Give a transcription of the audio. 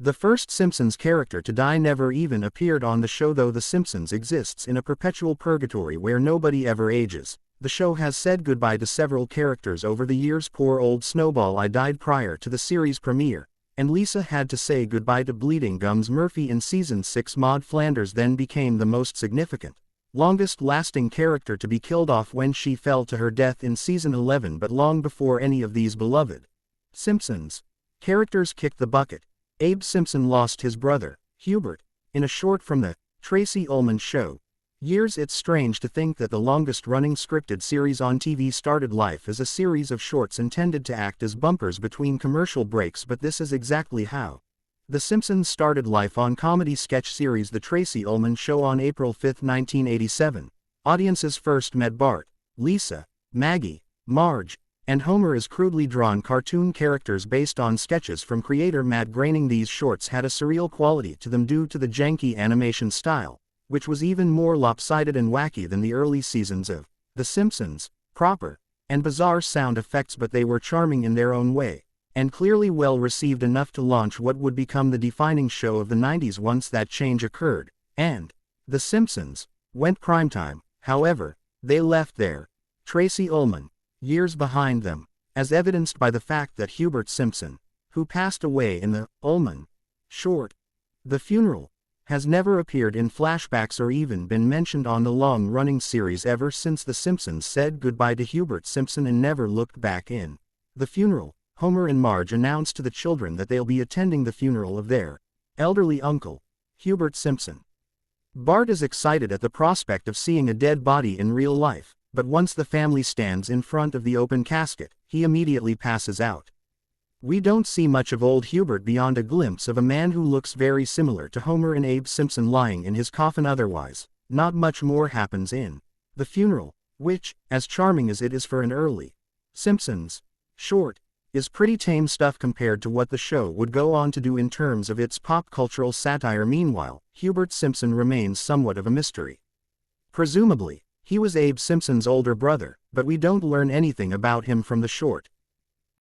The first Simpsons character to die never even appeared on the show, though The Simpsons exists in a perpetual purgatory where nobody ever ages. The show has said goodbye to several characters over the years. Poor old Snowball I died prior to the series premiere, and Lisa had to say goodbye to Bleeding Gums Murphy in Season 6. Maude Flanders then became the most significant, longest-lasting character to be killed off when she fell to her death in Season 11, but long before any of these beloved Simpsons characters kicked the bucket. Abe Simpson lost his brother, Hubert, in a short from the Tracey Ullman Show. It's strange to think that the longest-running scripted series on TV started life as a series of shorts intended to act as bumpers between commercial breaks, but this is exactly how The Simpsons started life on comedy sketch series The Tracey Ullman Show on April 5, 1987. Audiences first met Bart, Lisa, Maggie, Marge, and Homer as crudely drawn cartoon characters based on sketches from creator Matt Groening. These shorts had a surreal quality to them due to the janky animation style, which was even more lopsided and wacky than the early seasons of The Simpsons proper, and bizarre sound effects, but they were charming in their own way, and clearly well received enough to launch what would become the defining show of the 90s once that change occurred, and The Simpsons went primetime. However, they left their Tracey Ullman years behind them, as evidenced by the fact that Hubert Simpson, who passed away in the Ullman short The Funeral, has never appeared in flashbacks or even been mentioned on the long-running series ever since The Simpsons said goodbye to Hubert Simpson and never looked back. In The Funeral, Homer and Marge announce to the children that they'll be attending the funeral of their elderly uncle, Hubert Simpson. Bart is excited at the prospect of seeing a dead body in real life, but once the family stands in front of the open casket, he immediately passes out. We don't see much of old Hubert beyond a glimpse of a man who looks very similar to Homer and Abe Simpson lying in his coffin. Otherwise, not much more happens in The Funeral, which, as charming as it is for an early Simpsons short, is pretty tame stuff compared to what the show would go on to do in terms of its pop cultural satire. Meanwhile, Hubert Simpson remains somewhat of a mystery. Presumably, he was Abe Simpson's older brother, but we don't learn anything about him from the short.